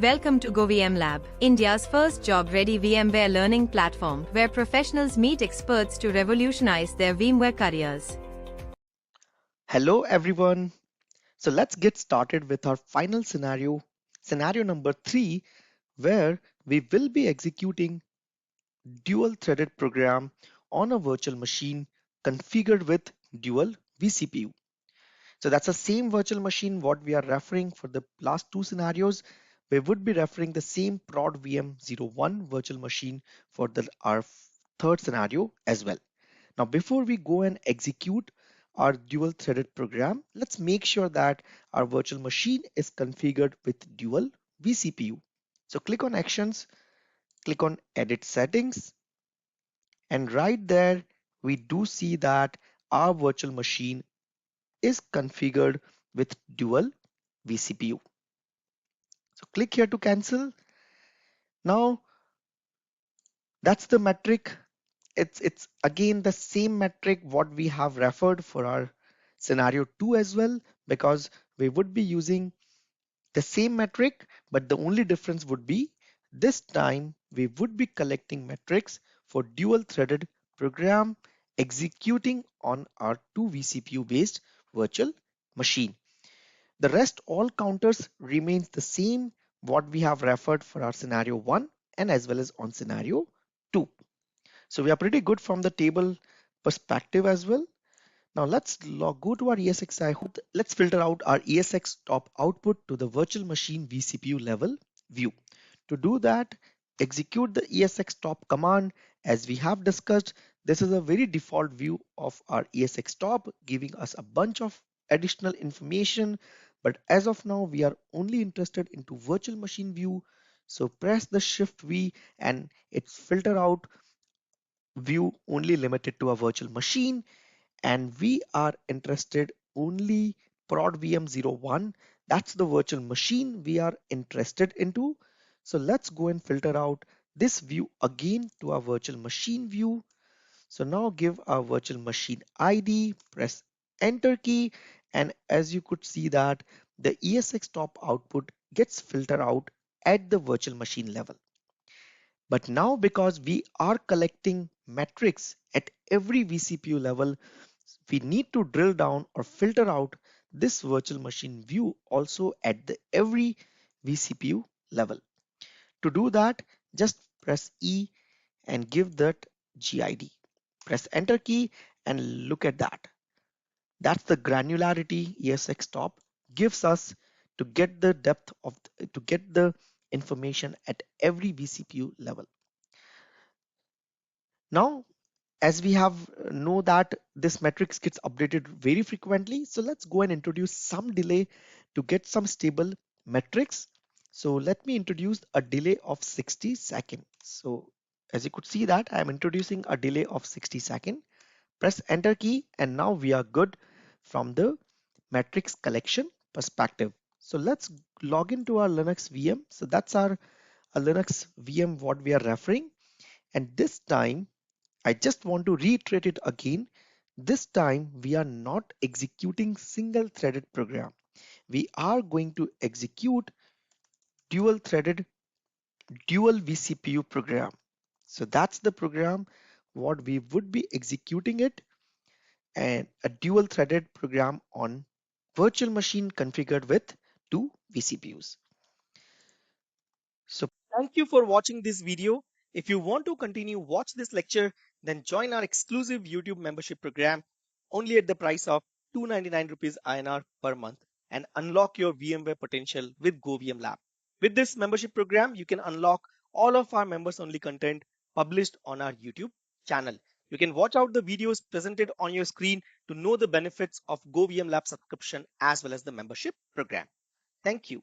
Welcome to GoVMlab, India's first job-ready VMware learning platform where professionals meet experts to revolutionize their VMware careers. Hello everyone. So let's get started with our final scenario number 3, where we will be executing dual-threaded program on a virtual machine configured with dual vCPU. So that's the same virtual machine what we are referring for the last two scenarios. We would be referring the same prod VM01 virtual machine for our third scenario as well. Now, before we go and execute our dual threaded program, let's make sure that our virtual machine is configured with dual vCPU. So click on Actions, click on Edit Settings, and right there we do see that our virtual machine is configured with dual vCPU. So click here to cancel. Now that's the metric. It's again the same metric what we have referred for our scenario 2 as well, because we would be using the same metric, but the only difference would be this time we would be collecting metrics for dual threaded program executing on our 2 vCPU based virtual machine. The rest all counters remains the same what we have referred for our scenario 1 and as well as on scenario 2. So we are pretty good from the table perspective as well. Now let's go to our ESXi. Let's filter out our ESXTOP output to the virtual machine vCPU level view. To do that, execute the ESXTOP command. As we have discussed, this is a very default view of our ESXTOP, giving us a bunch of additional information. But as of now, we are only interested into virtual machine view. So press the Shift V and it's filter out view only limited to a virtual machine, and we are interested only prod VM01. That's the virtual machine we are interested into. So let's go and filter out this view again to our virtual machine view. So now give our virtual machine ID, press enter key, and as you could see that the ESXTOP output gets filtered out at the virtual machine level. But now because we are collecting metrics at every vCPU level, we need to drill down or filter out this virtual machine view also at the every vCPU level. To do that, just press E and give that GID. Press enter key and look at that. That's the granularity ESXTOP gives us to get the depth of to get the information at every vCPU level. Now, as we have know that this metrics gets updated very frequently, so let's go and introduce some delay to get some stable metrics. So let me introduce a delay of 60 seconds. So as you could see that I'm introducing a delay of 60 seconds. Press enter key and now we are good from the metrics collection perspective. So let's log into our Linux VM. So that's our Linux VM what we are referring, and this time I just want to reiterate it again. This time we are not executing single threaded program. We are going to execute dual threaded dual vCPU program. So that's the program what we would be executing it, and a dual threaded program on virtual machine configured with 2 vCPUs. So Thank you for watching this video. If you want to continue watch this lecture, then join our exclusive YouTube membership program only at the price of 299 rupees INR per month and unlock your VMware potential with GoVMlab. With this membership program, you can unlock all of our members only content published on our YouTube channel. You can watch out the videos presented on your screen to know the benefits of GoVMlab subscription as well as the membership program. Thank you.